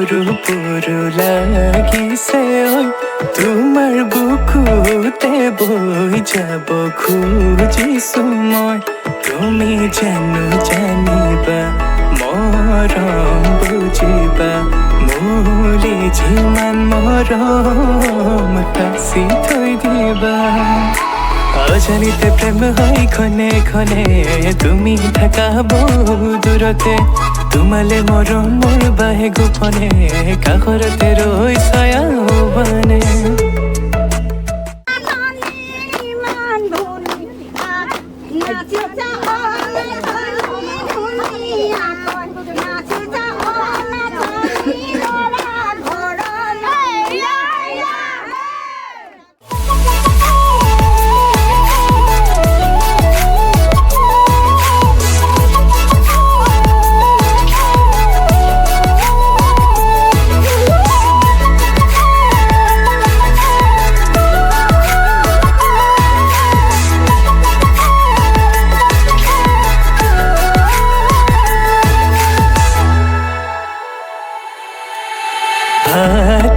পুৰু পুৰু লাগিছে ওই তোমাৰ বুকুতে বই যাব খুজিছো মই তুমি জানো জানিবা মৰম বুজিবা মোলে যিমান মৰম সাঁচি থৈ দিবা অজানিতে প্ৰেম হয় ক্ষণে ক্ষণে তুমি থাকা বহু দূৰতে তোমালে মৰম মোৰ বাহে গোপনে কাষৰতে ৰৈ ছায়া বনে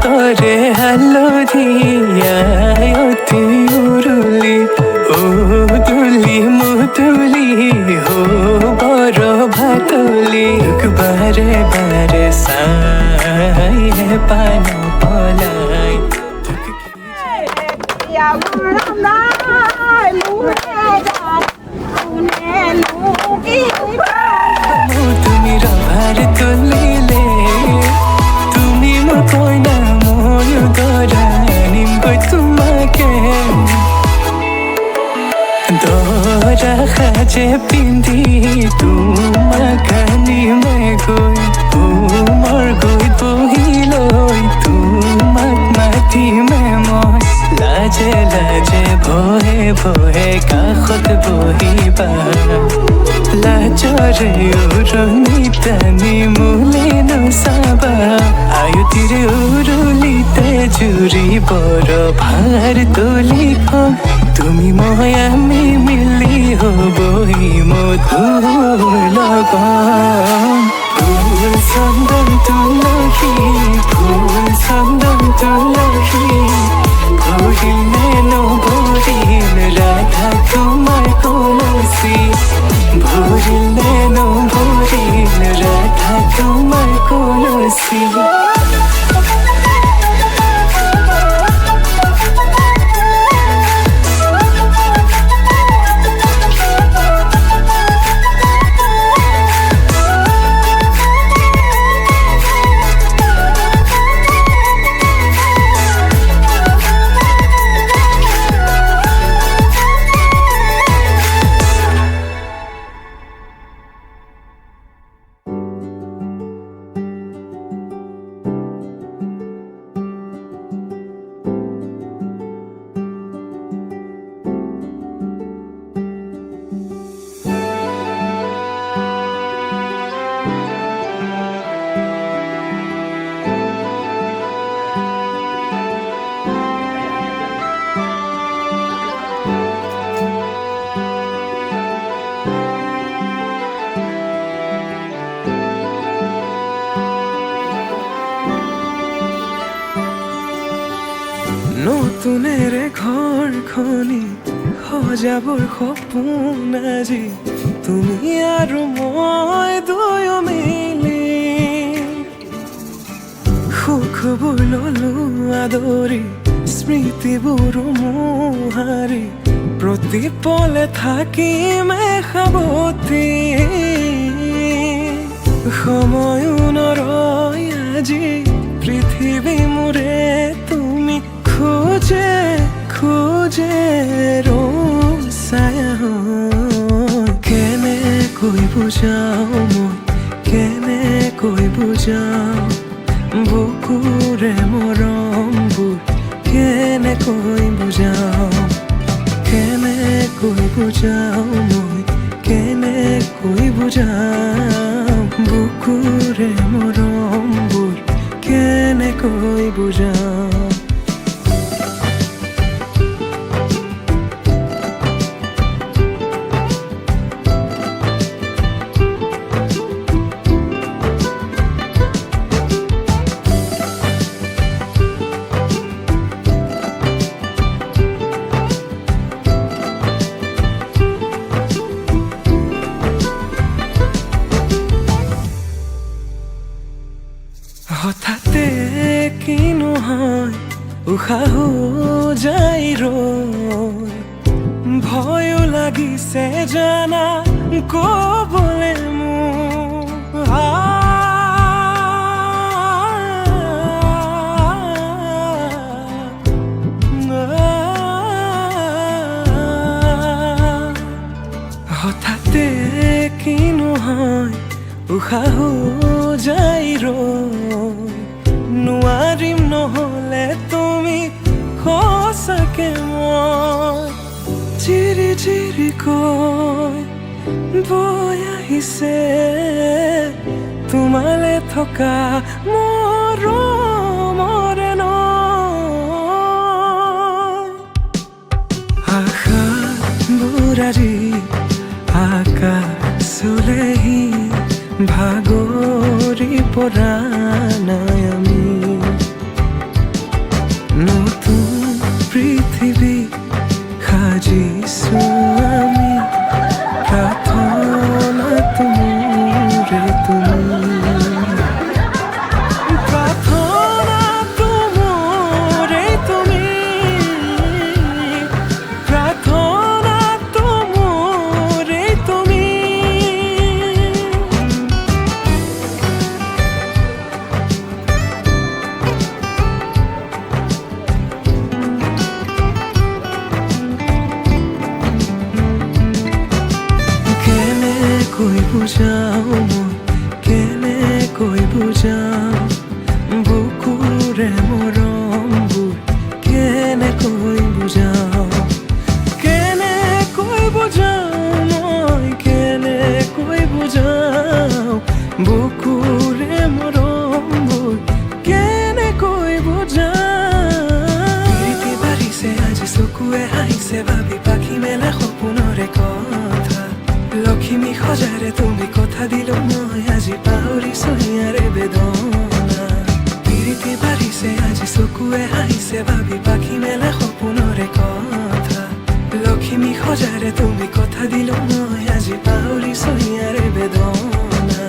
তৰে হালধিয়া অতি উৰুলি ও দুলি মুদুলি হো বৰ ভাতলি বাৰে বাৰে চাই হে পান পলাই তুমি ৰভাৰ তুলিলে তুমি মোৰ কইনা ময়ো দৰা নিমগৈ তোমাকে দৰা সাজে পিন্ধি তোমাক আনিমে গৈ মোৰ গৈ বহি লৈ তোমাক মাতিমে মই লাজে লাজে ভয়ে ভয়ে কাষত বহিবা লাজৰে উৰণি টানি মোলে নচাবা আয়ুতিৰে উৰুলিতে জুৰি বৰ ভাৰ তুলি কম তুমি মই আমি মিলি হবহি মধুৰ লগন ফুল চন্দন তুলসী ফুল চন্দন তুলসী ভৰিল নে নভৰিল ৰাধা তোমাৰ কলচী ভৰিল নে নভৰিল ৰাধা তোমাৰ কলচী নতুনেৰে ঘৰখনি সজাবৰ সপোন আজি তুমি আৰু মই দুয়ো মিলি সুখবোৰ ললো আদৰি স্মৃতিবোৰ মোহাৰি প্ৰতি পলে থাকিমে সাৱতি সময়ো নৰয় আজি পৃথিৱী মোৰে তুমি খোজে খোজে ৰচায়া কেনেকৈ বুজাও মই কেনেকৈ বুজাও বুকুৰে মৰমবোৰ কেনেকৈ বুজাও কেনেকৈ বুজাও মই কেনেকৈ বুজাও বুকুৰে মৰমবোৰ কেনেকৈ বুজাও উশাহ যাই ৰৈ ভয়ো লাগিছে জানা কবলে মোৰ হঠাতে কিনো হয় উশাহ যাই ৰৈ নোৱাৰিম নহলে তুমি সঁচাকে মই চিৰি চিৰি কৈ বৈ আহিছে তোমালে থকা মৰমৰে নৈ আশাবোৰ আজি আকাশলেহি ভাগৰি পৰা নাই আমি নতুন পৃথিৱী সাজিছো আমি প্ৰাৰ্থনা তোমৰে তুমি প্ৰাৰ্থনা তোমৰে তুমি প্ৰাৰ্থনা তোমৰে তুমি কেনেকৈ বুজাও মই কেনেকৈ বুজাও বুকুৰে মৰমবোৰ কেনেকৈ বুজাও কেনেকৈ বুজাও মই কেনেকৈ বুজাও বুকুৰে মৰমবোৰ কেনেকৈ বুজাও প্ৰীতি বাঢ়িছে আজি চকুৱে হাঁহিছে ভাবি পাখি মেলা সপোনৰে কথা লক্ষ্মী সজাৰে তুমি কথা দিলো মই আজি পাহৰিছো ইয়াৰে বেদনা প্ৰীতি বাঢ়িছে আজি চকুৱে হাঁহিছে ভাবি পাখি মেলা সপোনৰে কথা লক্ষ্মী সজাৰে তুমি কথা দিলো মই আজি পাহৰিছো ইয়াৰে বেদনা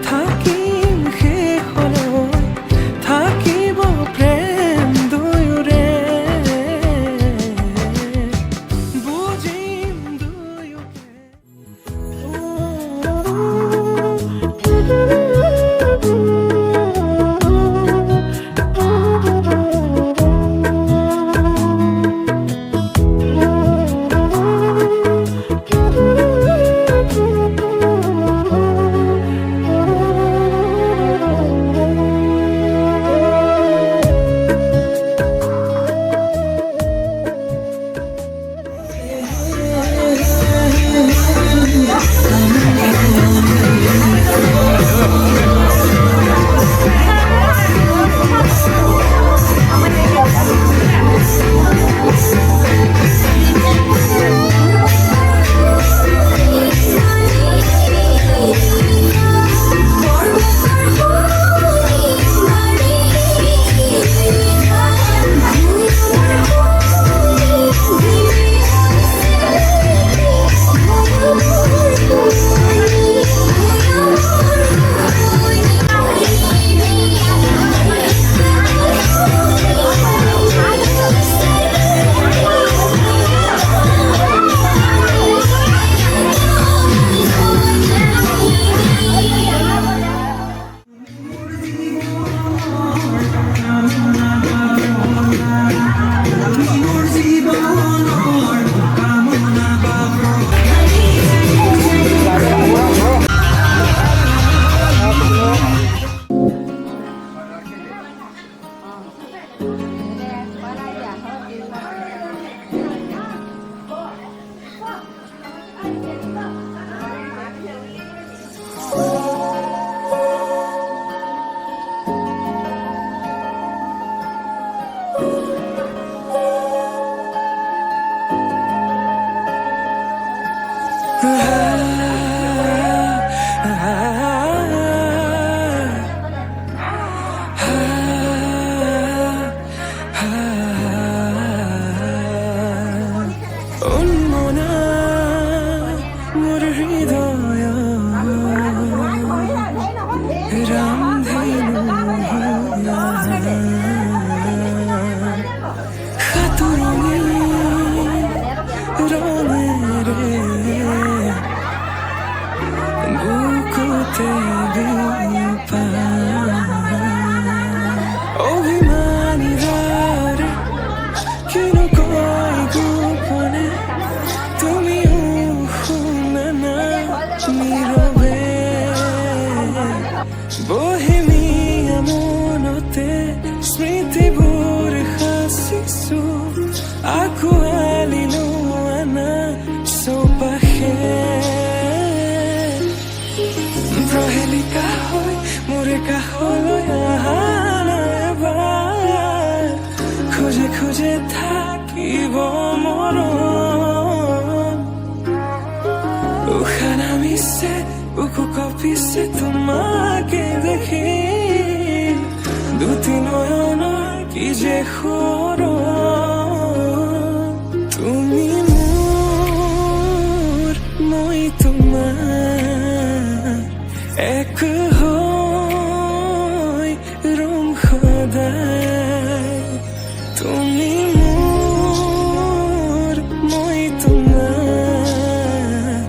থাকি অন্যনা মোর হৃদয় রামধেনু খাতুরঙি রঙের বুকুতে বিপা অভিমানী রে কেন কই গোপনে তুমি না নীরবে বহিমিয়া মনতে স্মৃতিবোৰ সাঁচিছো আঁকোৱালিলো আনা চৌপাশে প্ৰহেলিকা হৈ মোৰে কাষলৈ আহা এবাৰ খোজে খোজে থাকিব মৰম উশাহ নামিছে বুকু কঁপিছে তোমাকে দেখি দুটি নয়নৰ কি যে সৰম তুমি মোৰ মই তোমাৰ এক হৈ ৰম সদায় তুমি মোৰ মই তোমাৰ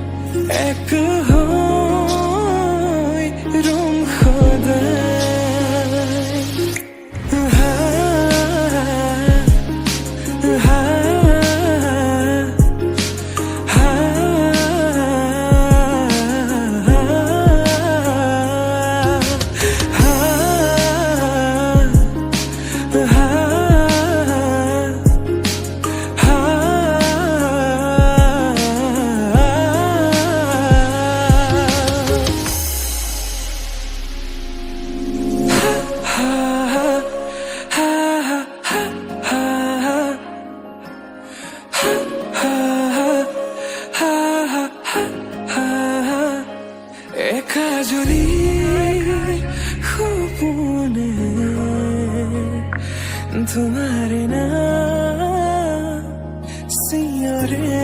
এক হৈ ৰম সদায় একাজলি সপোনে তোমাৰ নাম চিঞৰে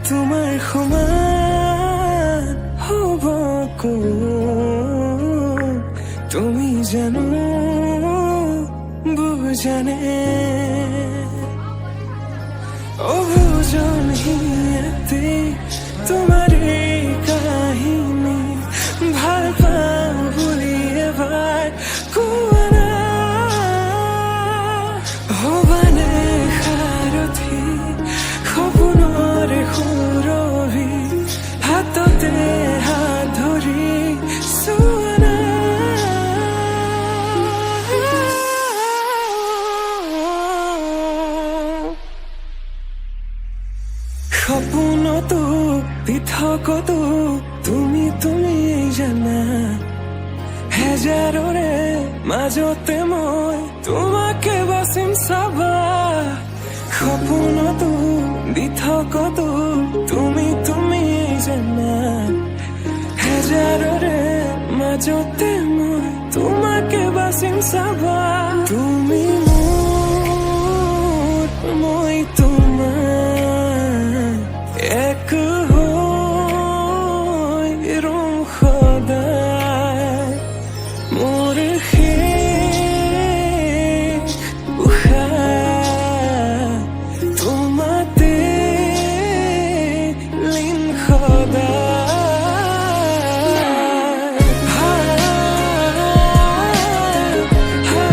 তোমাৰ সমান হ'ব কোন তুমি জানো বুজানে অবুজন হিয়াতে তোমাৰ কাহিনী ভাল পাওঁ বুলি এবাৰ কোৱা না হবানে সাৰথি সপোনৰে সুৰভি হাততে হাত ধৰি চোৱা না সপোনতো পৃথকতো তুমি জানা হেজাৰৰে মাজতে মই তোমাকে বাচিম চাবা সপোনতো পৃথকতো তুমি জানা হেজাৰৰে মাজতে মই তোমাকে বাচিম চাবা তুমি মোৰ মই তোমাৰ এক হৈ ৰম সদায় মোৰ শেষ উশাহ তোমাতে লীন সদায় হা হা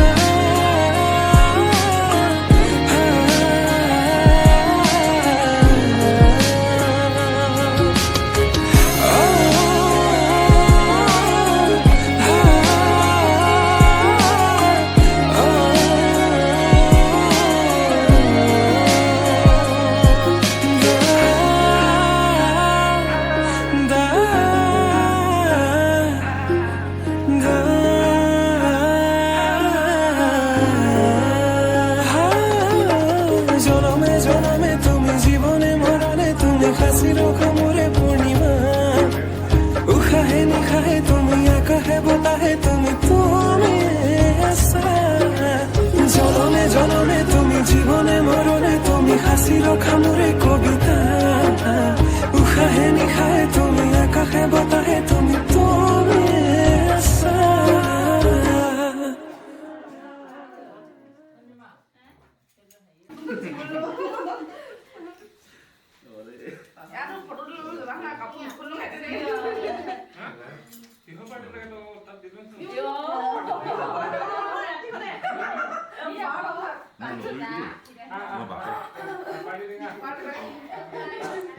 ৰখা মোৰে কবিতা উশাহে নিশাহে তুমি আকাশে বতাহে তুমি আছা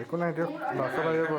একো নাই দিয়ক লাষ্টত আহিব